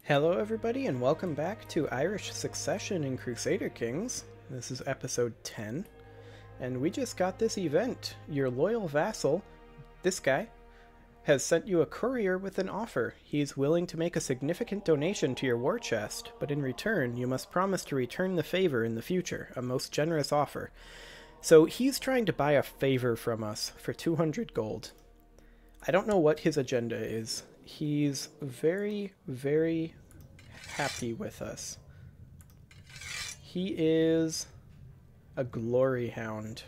Hello everybody and welcome back to Irish Succession in Crusader Kings. This is episode 10, and we just got this event. Your loyal vassal, this guy, has sent you a courier with an offer. He's willing to make a significant donation to your war chest, but in return you must promise to return the favor in the future, a most generous offer. So he's trying to buy a favor from us for 200 gold. I don't know what his agenda is. He's very, very happy with us. He is a glory hound.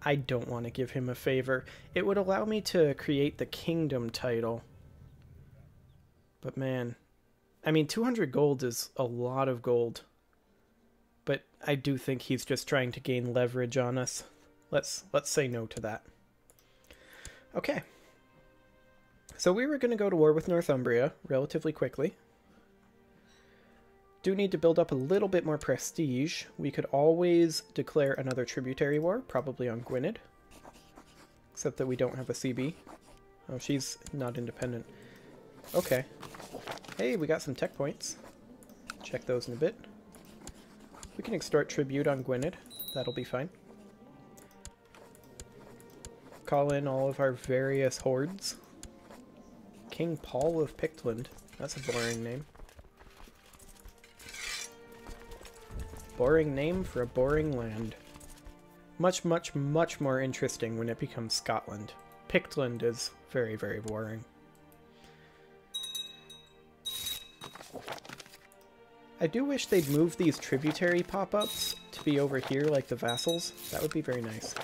I don't want to give him a favor. It would allow me to create the kingdom title. But man, I mean 200 gold is a lot of gold. But I do think he's just trying to gain leverage on us. Let's say no to that. Okay. So we were going to go to war with Northumbria relatively quickly. Do need to build up a little bit more prestige. We could always declare another tributary war, probably on Gwynedd. Except that we don't have a CB. Oh, she's not independent. Okay. Hey, we got some tech points. Check those in a bit. We can extort tribute on Gwynedd. That'll be fine. Call in all of our various hordes. King Paul of Pictland. That's a boring name. Boring name for a boring land. Much, much, much more interesting when it becomes Scotland. Pictland is very, very boring. I do wish they'd move these tributary pop-ups to be over here like the vassals. That would be very nice.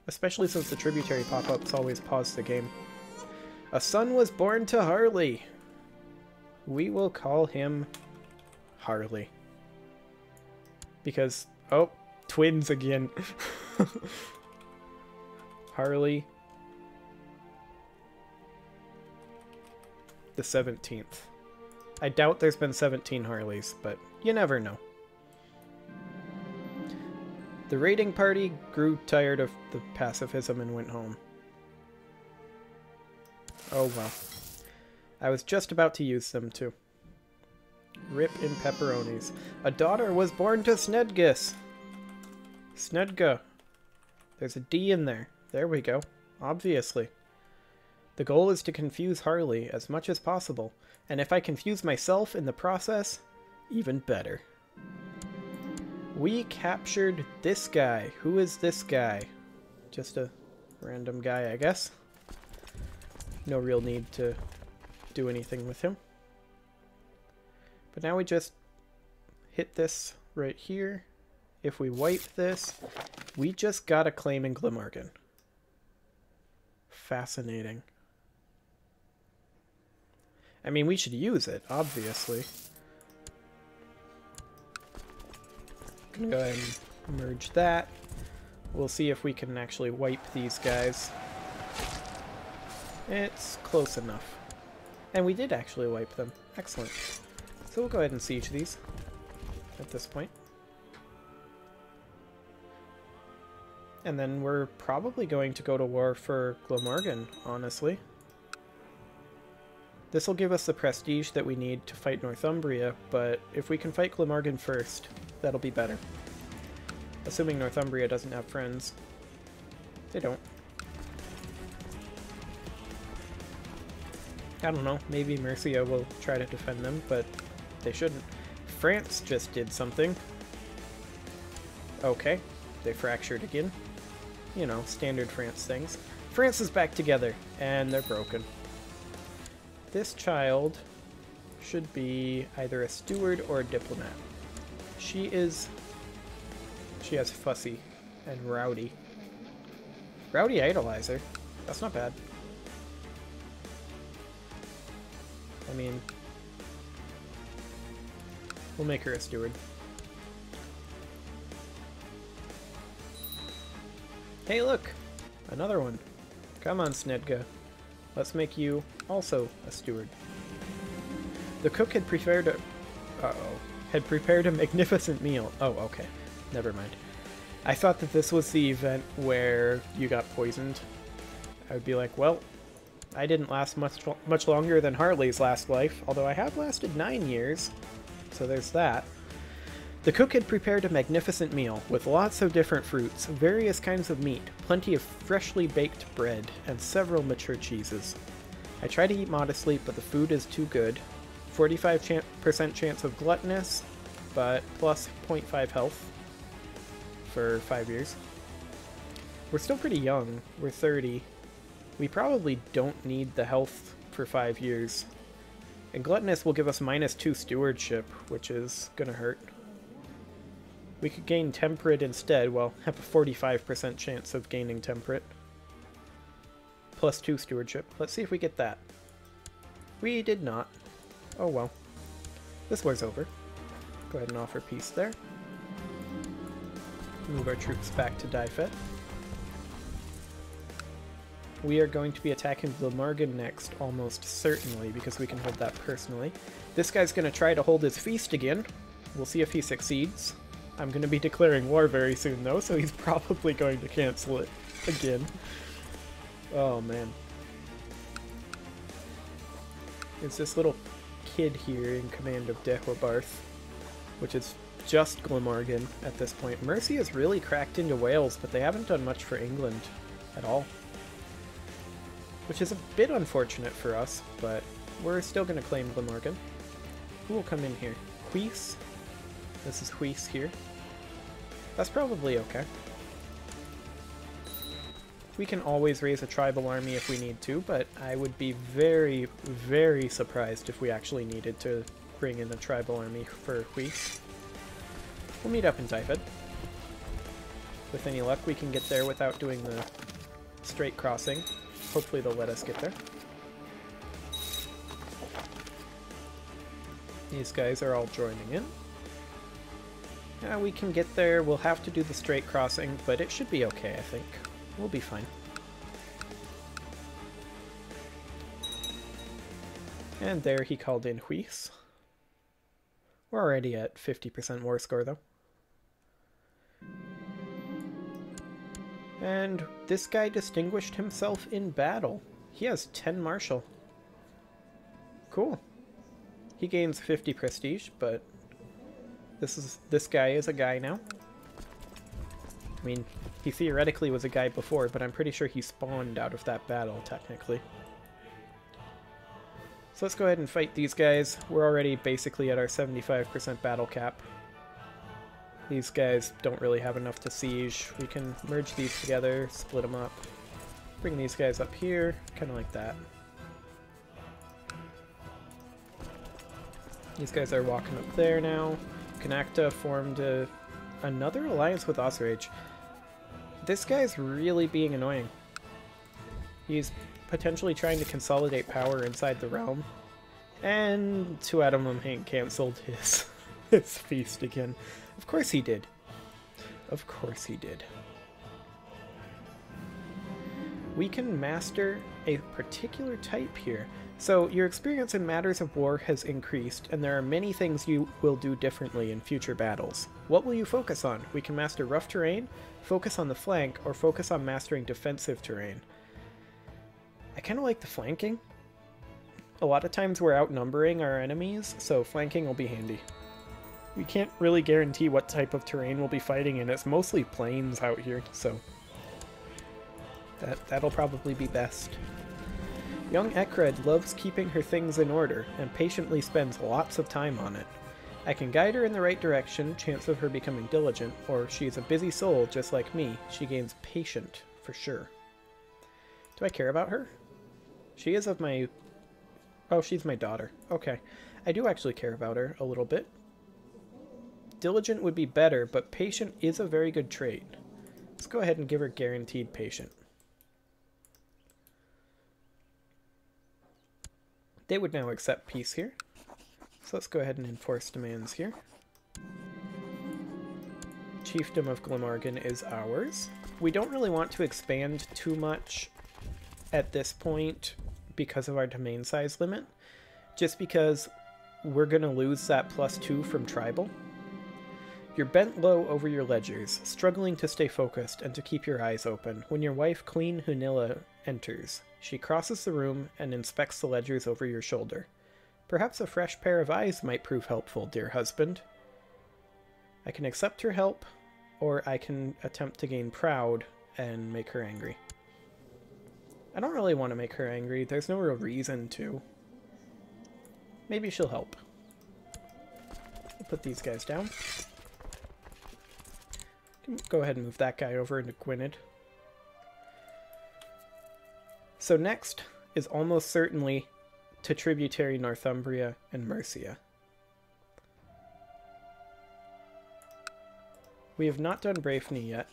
Especially since the tributary pop-ups always pause the game. A son was born to Harley. We will call him Harley. Because, oh, twins again. Harley the 17th. I doubt there's been 17 Harleys, but you never know. The raiding party grew tired of the pacifism and went home. Oh well. I was just about to use them too. Rip in pepperonis. A daughter was born to Snedgus. Snedga. There's a D in there. There we go. Obviously. The goal is to confuse Harley as much as possible, and if I confuse myself in the process, even better. We captured this guy. Who is this guy? Just a random guy, I guess. No real need to do anything with him. But now we just hit this right here. If we wipe this, we just got a claim in Glamorgan. Fascinating. I mean, we should use it, obviously. I'm gonna go ahead and merge that. We'll see if we can actually wipe these guys. It's close enough. And we did actually wipe them. Excellent. So we'll go ahead and siege these at this point. And then we're probably going to go to war for Glamorgan, honestly. This will give us the prestige that we need to fight Northumbria, but if we can fight Glamorgan first, that'll be better. Assuming Northumbria doesn't have friends. They don't. I don't know, maybe Mercia will try to defend them, but they shouldn't. France just did something. Okay, they fractured again. You know, standard France things. France is back together, and they're broken. This child should be either a steward or a diplomat. She has Fussy and Rowdy. Rowdy Idolizer. That's not bad. I mean, we'll make her a steward. Hey look! Another one. Come on, Snedga. Let's make you also a steward. The cook had prepared a magnificent meal. Oh, okay. Never mind. I thought that this was the event where you got poisoned. I would be like, well, I didn't last much longer than Harley's last life, although I have lasted 9 years, so there's that. The cook had prepared a magnificent meal, with lots of different fruits, various kinds of meat, plenty of freshly baked bread, and several cheeses. I try to eat modestly, but the food is too good. 45% chance of gluttonous, but plus 0.5 health for 5 years. We're still pretty young. We're 30. We probably don't need the health for 5 years. And gluttonous will give us -2 stewardship, which is gonna hurt. We could gain temperate instead. Well, have a 45% chance of gaining temperate. +2 stewardship. Let's see if we get that. We did not. Oh well. This war's over. Go ahead and offer peace there. Move our troops back to Dyfed. We are going to be attacking Glamorgan next, almost certainly, because we can hold that personally. This guy's going to try to hold his feast again. We'll see if he succeeds. I'm going to be declaring war very soon, though, so he's probably going to cancel it again. Oh, man. It's this little kid here in command of Dehwabarth, which is just Glamorgan at this point. Mercia has really cracked into Wales, but they haven't done much for England at all. Which is a bit unfortunate for us, but we're still going to claim Glamorgan. Who will come in here? Huis? This is Huis here. That's probably okay. We can always raise a tribal army if we need to, but I would be very, very surprised if we actually needed to bring in a tribal army for Huis. We'll meet up in Dyfed. With any luck, we can get there without doing the straight crossing. Hopefully they'll let us get there. These guys are all joining in. Yeah, we can get there. We'll have to do the straight crossing, but it should be okay, I think. We'll be fine. And there he called in Huis. We're already at 50% war score, though. And this guy distinguished himself in battle. He has 10 martial. Cool. He gains 50 prestige, but this guy is a guy now. I mean, he theoretically was a guy before, but I'm pretty sure he spawned out of that battle, technically. So let's go ahead and fight these guys. We're already basically at our 75% battle cap. These guys don't really have enough to siege. We can merge these together, split them up. Bring these guys up here, kind of like that. These guys are walking up there now. Canacta formed another alliance with Osrage. This guy's really being annoying. He's potentially trying to consolidate power inside the realm. And Tuatamum Hank cancelled his feast again. Of course he did. Of course he did. We can master a particular type here. So your experience in matters of war has increased, and there are many things you will do differently in future battles. What will you focus on? We can master rough terrain, focus on the flank, or focus on mastering defensive terrain. I kind of like the flanking. A lot of times we're outnumbering our enemies, so flanking will be handy. We can't really guarantee what type of terrain we'll be fighting in. It's mostly plains out here, so that'll probably be best. Young Ekred loves keeping her things in order, and patiently spends lots of time on it. I can guide her in the right direction, chance of her becoming diligent, or she is a busy soul just like me. She gains patient, for sure. Do I care about her? She is of my... Oh, she's my daughter. Okay. I do actually care about her a little bit. Diligent would be better, but patient is a very good trait. Let's go ahead and give her guaranteed patient. They would now accept peace here. So let's go ahead and enforce demands here. Chiefdom of Glamorgan is ours. We don't really want to expand too much at this point because of our domain size limit. Just because we're going to lose that +2 from tribal. You're bent low over your ledgers, struggling to stay focused and to keep your eyes open, when your wife Queen Hunilla enters. She crosses the room and inspects the ledgers over your shoulder. Perhaps a fresh pair of eyes might prove helpful, dear husband. I can accept her help, or I can attempt to gain proud and make her angry. I don't really want to make her angry. There's no real reason to. Maybe she'll help. We'll put these guys down. Go ahead and move that guy over into Gwynedd. So next is almost certainly to tributary Northumbria and Mercia. We have not done Braefni yet.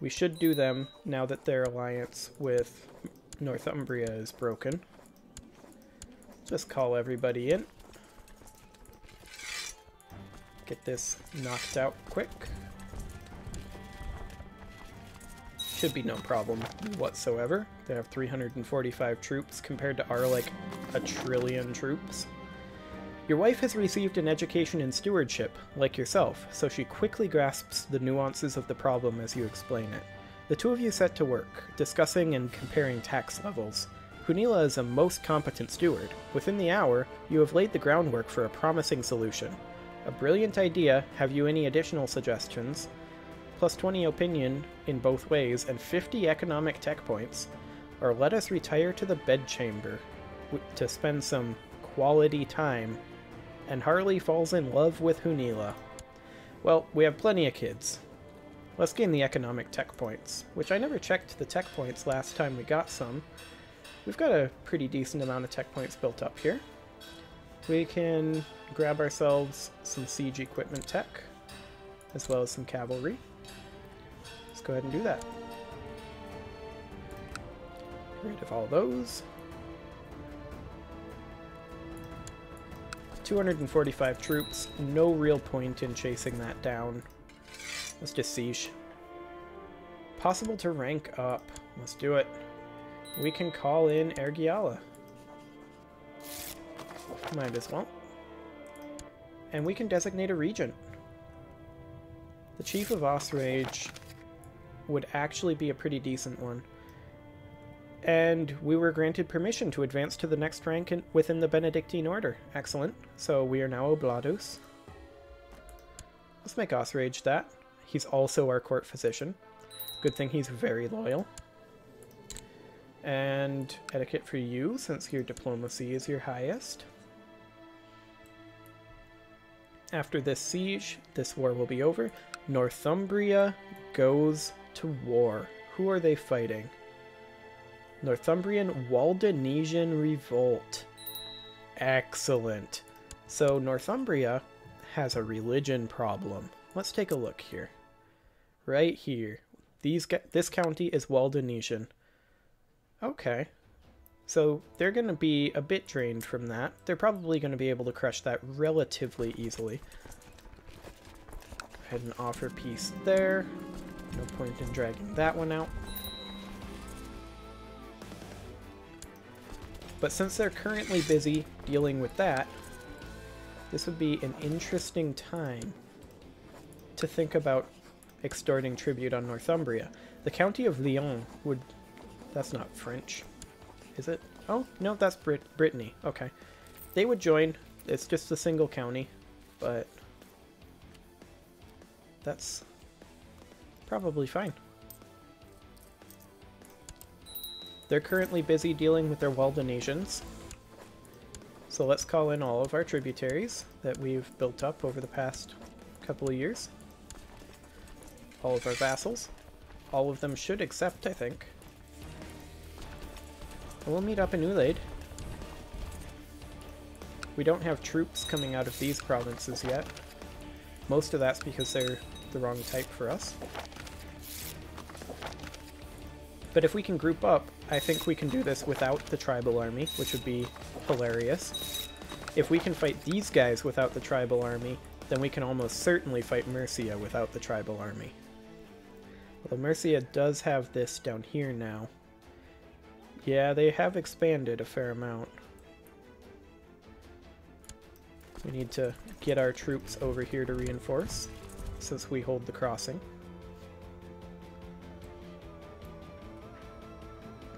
We should do them now that their alliance with Northumbria is broken. Just call everybody in. Get this knocked out quick. Should be no problem whatsoever. They have 345 troops compared to our, like, 1 trillion troops. Your wife has received an education in stewardship, like yourself, so she quickly grasps the nuances of the problem as you explain it. The two of you set to work, discussing and comparing tax levels. Hunila is a most competent steward. Within the hour, you have laid the groundwork for a promising solution. A brilliant idea. Have you any additional suggestions? Plus 20 opinion in both ways, and 50 economic tech points. Or let us retire to the bedchamber to spend some quality time. And Harley falls in love with Hunila. Well, we have plenty of kids. Let's gain the economic tech points, which I never checked the tech points last time we got some. We've got a pretty decent amount of tech points built up here. We can grab ourselves some siege equipment tech, as well as some cavalry. Let's go ahead and do that. Get rid of all those. 245 troops, no real point in chasing that down. Let's just siege. Possible to rank up. Let's do it. We can call in Ergiala. Might as well. And we can designate a regent. The Chief of Osrage would actually be a pretty decent one. And we were granted permission to advance to the next rank within the Benedictine Order. Excellent. So we are now Oblados. Let's make Osrage that. He's also our court physician. Good thing he's very loyal. And etiquette for you, since your diplomacy is your highest. After this siege, this war will be over. Northumbria goes to war. Who are they fighting? Northumbrian Waldenesian Revolt. Excellent. So Northumbria has a religion problem. Let's take a look here. Right here. This county is Waldenesian. Okay. So they're going to be a bit drained from that. They're probably going to be able to crush that relatively easily. Go ahead and offer peace there. No point in dragging that one out. But since they're currently busy dealing with that, this would be an interesting time to think about extorting tribute on Northumbria. The county of Lyon would... That's not French, is it? Oh, no, that's Brittany. Okay. They would join. It's just a single county, but that's probably fine. They're currently busy dealing with their Waldenesians. So let's call in all of our tributaries that we've built up over the past couple of years. All of our vassals. All of them should accept, I think. And we'll meet up in Ulaid. We don't have troops coming out of these provinces yet. Most of that's because they're the wrong type for us. But if we can group up, I think we can do this without the tribal army, which would be hilarious. If we can fight these guys without the tribal army, then we can almost certainly fight Mercia without the tribal army. Although Mercia does have this down here now. Yeah, they have expanded a fair amount. We need to get our troops over here to reinforce, since we hold the crossing.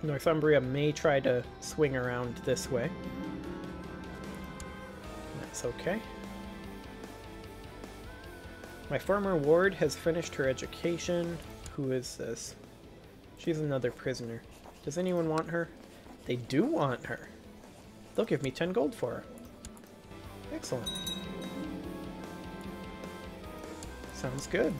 Northumbria may try to swing around this way. That's okay. My former ward has finished her education. Who is this? She's another prisoner. Does anyone want her? They do want her. They'll give me 10 gold for her. Excellent. Sounds good.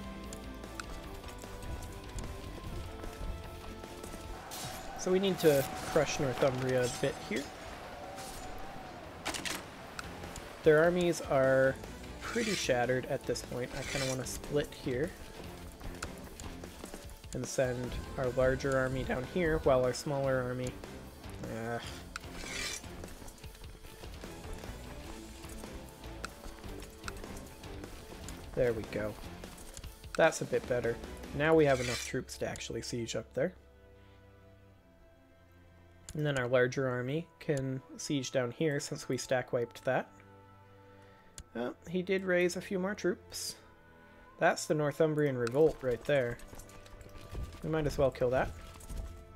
So we need to crush Northumbria a bit here. Their armies are pretty shattered at this point. I kind of want to split here and send our larger army down here while our smaller army... There we go. That's a bit better. Now we have enough troops to actually siege up there. And then our larger army can siege down here since we stack wiped that. Oh, he did raise a few more troops. That's the Northumbrian revolt right there. We might as well kill that.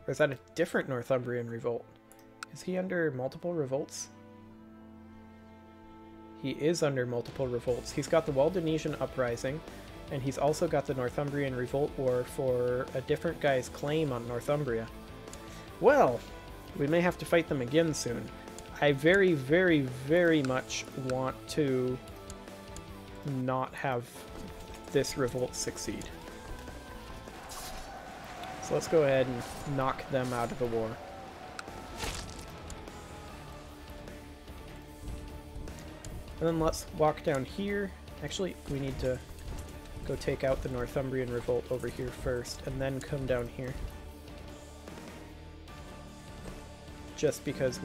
Or is that a different Northumbrian revolt? Is he under multiple revolts? He is under multiple revolts. He's got the Waldonesian Uprising, and he's also got the Northumbrian Revolt War for a different guy's claim on Northumbria. Well, we may have to fight them again soon. I very, very, very much want to not have this revolt succeed. So let's go ahead and knock them out of the war. And then let's walk down here. Actually, we need to go take out the Northumbrian revolt over here first, and then come down here. Just because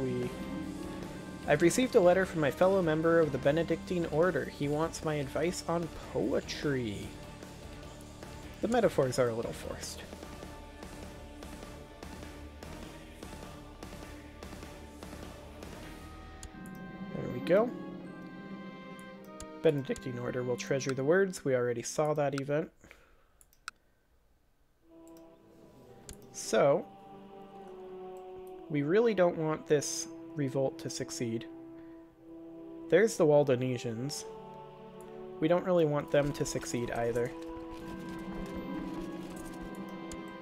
I've received a letter from my fellow member of the Benedictine Order. He wants my advice on poetry. The metaphors are a little forced. There we go. Benedictine Order will treasure the words. We already saw that event. So, we really don't want this revolt to succeed. There's the Waldonesians. We don't really want them to succeed either.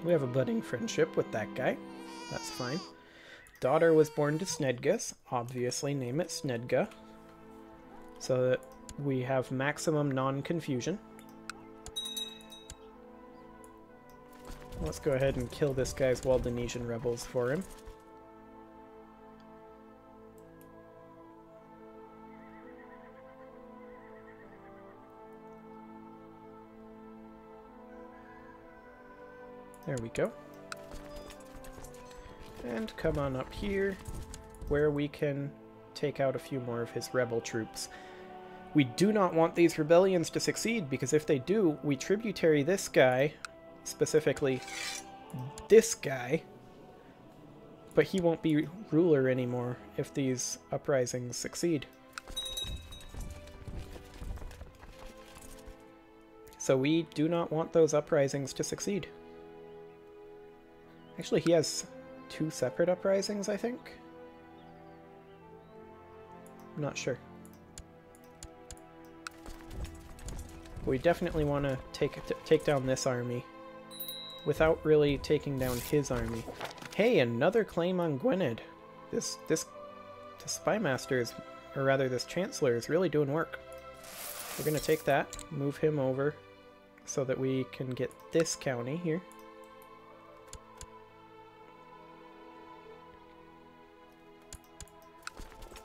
We have a budding friendship with that guy. That's fine. Daughter was born to Snedgus. Obviously name it Snedga, so that we have maximum non-confusion. Let's go ahead and kill this guy's Waldonesian rebels for him. There we go. And come on up here, where we can take out a few more of his rebel troops. We do not want these rebellions to succeed, because if they do, we tributary this guy, specifically this guy, but he won't be ruler anymore if these uprisings succeed. So we do not want those uprisings to succeed. Actually, he has 2 separate uprisings, I think? I'm not sure. We definitely want to take down this army without really taking down his army. Hey, another claim on Gwynedd. This spymaster is, or rather this chancellor is really doing work. We're going to take that, move him over so that we can get this county here.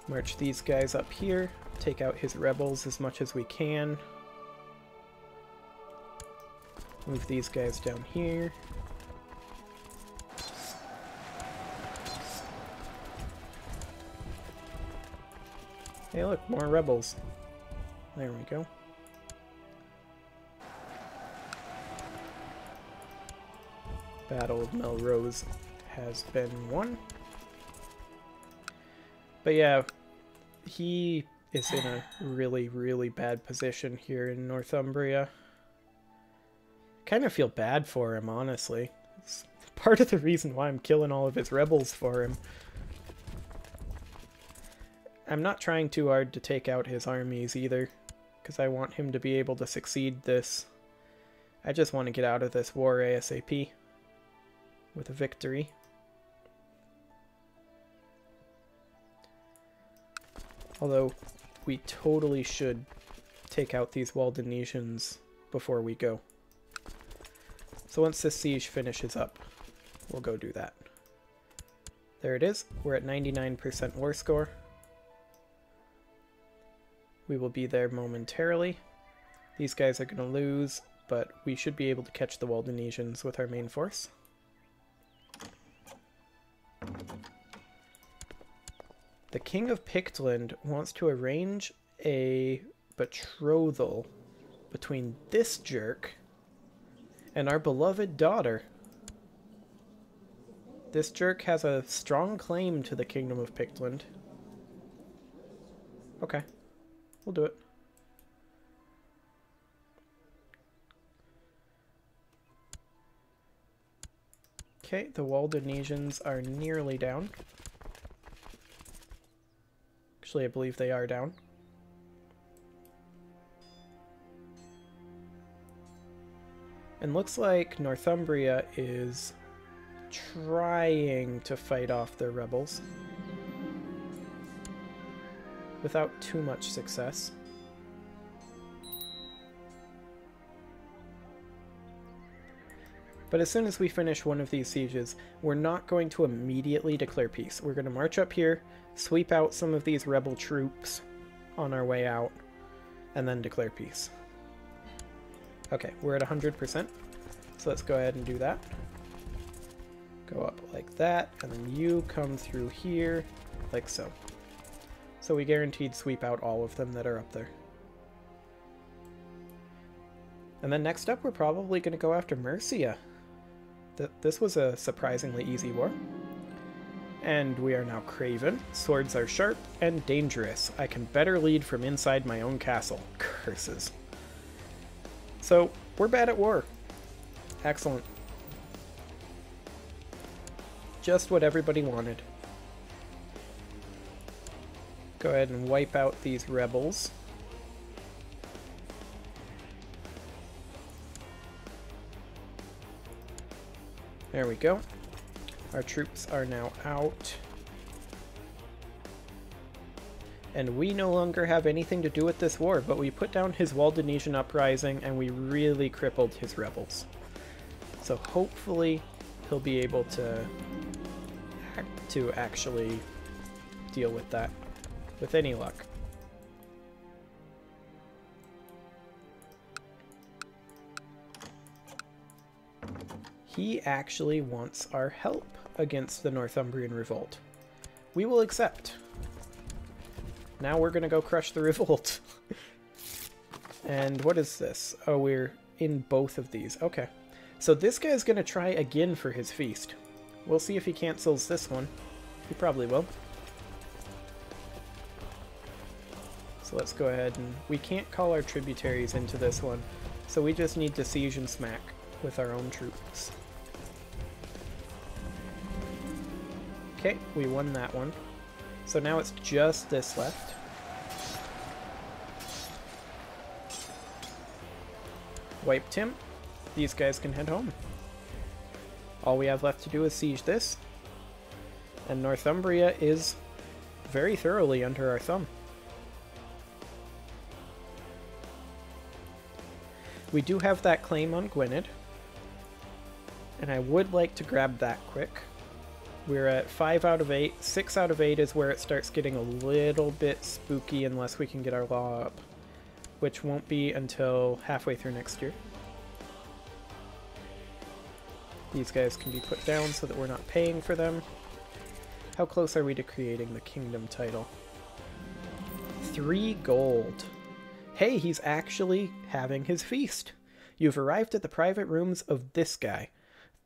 March these guys up here, take out his rebels as much as we can. Move these guys down here. Hey look, more rebels. There we go. Battle of Melrose has been won. But yeah, he is in a really, really bad position here in Northumbria. Kind of feel bad for him, honestly. It's part of the reason why I'm killing all of his rebels for him. I'm not trying too hard to take out his armies either, because I want him to be able to succeed this. I just want to get out of this war ASAP with a victory. Although, we totally should take out these Waldenesians before we go. So once this siege finishes up, we'll go do that. There it is. We're at 99% war score. We will be there momentarily. These guys are going to lose, but we should be able to catch the Waldenesians with our main force. The King of Pictland wants to arrange a betrothal between this jerk and our beloved daughter. This jerk has a strong claim to the Kingdom of Pictland. Okay, we'll do it. Okay, the Waldenesians are nearly down. Actually, I believe they are down. And looks like Northumbria is trying to fight off their rebels without too much success. But as soon as we finish one of these sieges, we're not going to immediately declare peace. We're going to march up here, sweep out some of these rebel troops on our way out, and then declare peace. Okay, we're at 100%, so let's go ahead and do that. Go up like that, and then you come through here, like so. So we guaranteed sweep out all of them that are up there. And then next up, we're probably going to go after Mercia. This was a surprisingly easy war. And we are now craven. Swords are sharp and dangerous. I can better lead from inside my own castle. Curses. So, we're bad at war. Excellent. Just what everybody wanted. Go ahead and wipe out these rebels. There we go. Our troops are now out. And we no longer have anything to do with this war, but we put down his Waldenesian uprising and we really crippled his rebels. So hopefully he'll be able to actually deal with that with any luck. He actually wants our help against the Northumbrian revolt. We will accept. Now we're gonna go crush the revolt. And what is this? Oh, we're in both of these. Okay. So this guy's gonna try again for his feast. We'll see if he cancels this one. He probably will. So let's go ahead and... we can't call our tributaries into this one, so we just need to siege and smack with our own troops. Okay, we won that one. So now it's just this left. Wiped him. These guys can head home. All we have left to do is siege this. And Northumbria is very thoroughly under our thumb. We do have that claim on Gwynedd. And I would like to grab that quick. We're at 5 out of 8. 6 out of 8 is where it starts getting a little bit spooky unless we can get our law up, which won't be until halfway through next year. These guys can be put down so that we're not paying for them. How close are we to creating the kingdom title? 3 gold. Hey, he's actually having his feast. You've arrived at the private rooms of this guy.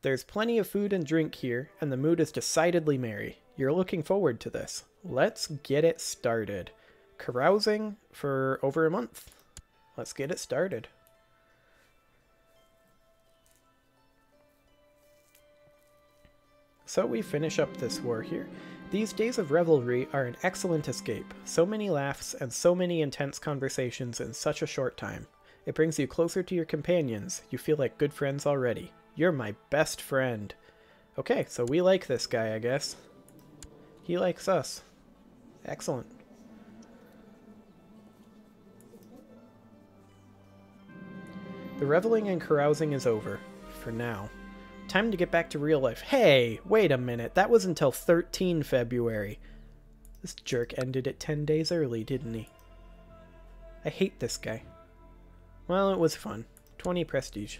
There's plenty of food and drink here, and the mood is decidedly merry. You're looking forward to this. Let's get it started. Carousing for over a month. Let's get it started. So we finish up this war here. These days of revelry are an excellent escape. So many laughs and so many intense conversations in such a short time. It brings you closer to your companions. You feel like good friends already. You're my best friend. Okay, so we like this guy, I guess. He likes us. Excellent. The reveling and carousing is over. For now. Time to get back to real life. Hey, wait a minute. That was until 13 February. This jerk ended it 10 days early, didn't he? I hate this guy. Well, it was fun. 20 prestige.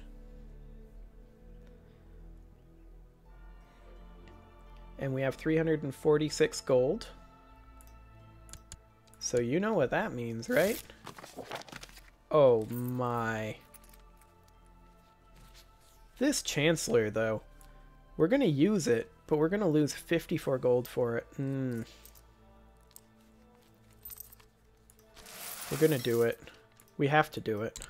And we have 346 gold. So you know what that means, right? Oh my. This Chancellor, though. We're going to use it, but we're going to lose 54 gold for it. We're going to do it. We have to do it.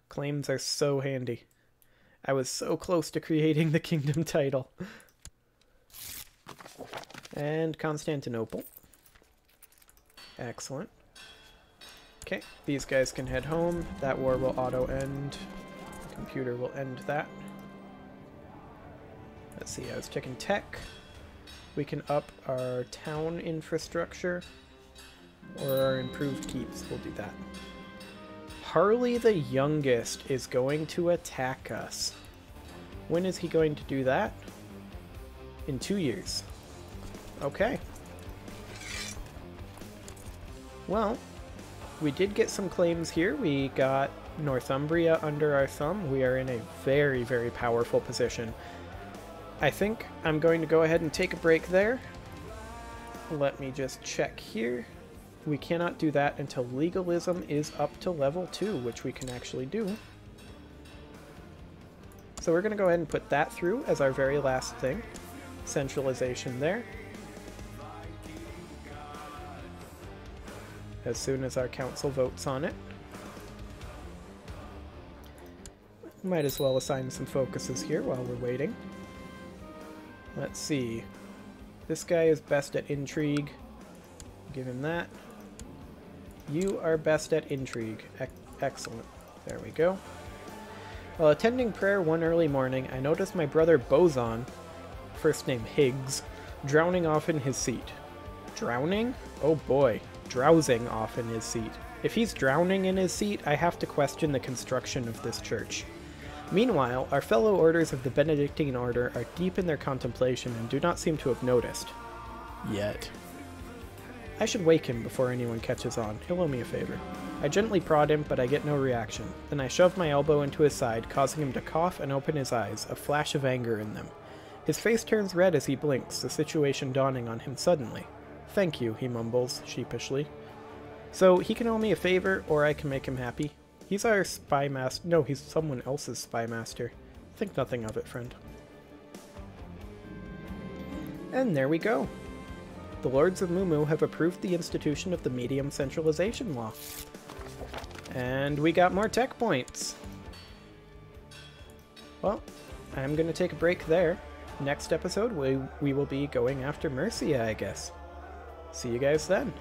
Claims are so handy. I was so close to creating the kingdom title. And Constantinople. Excellent. Okay, these guys can head home. That war will auto-end. The computer will end that. Let's see, I was checking tech. We can up our town infrastructure. Or our improved keeps. We'll do that. Harley the youngest is going to attack us. When is he going to do that? In 2 years. Okay. Well, we did get some claims here. We got Northumbria under our thumb. We are in a very, very powerful position. I think I'm going to go ahead and take a break there. Let me just check here. We cannot do that until legalism is up to level 2, which we can actually do. So we're going to go ahead and put that through as our very last thing. Centralization there. As soon as our council votes on it. Might as well assign some focuses here while we're waiting. Let's see. This guy is best at intrigue. Give him that. You are best at intrigue. Excellent. There we go. While attending prayer one early morning, I noticed my brother Boson, first name Higgs, drowning off in his seat. Drowning? Oh boy. Drowsing off in his seat. If he's drowning in his seat, I have to question the construction of this church. Meanwhile, our fellow orders of the Benedictine order are deep in their contemplation and do not seem to have noticed. Yet. I should wake him before anyone catches on. He'll owe me a favor. I gently prod him, but I get no reaction. Then I shove my elbow into his side, causing him to cough and open his eyes, a flash of anger in them. His face turns red as he blinks, the situation dawning on him suddenly. Thank you, he mumbles, sheepishly. So, he can owe me a favor, or I can make him happy. He's our spy master. No, he's someone else's spy master. Think nothing of it, friend. And there we go. The Lords of Mumu have approved the institution of the medium centralization law. And we got more tech points. Well, I'm going to take a break there. Next episode, we will be going after Mercia, I guess. See you guys then.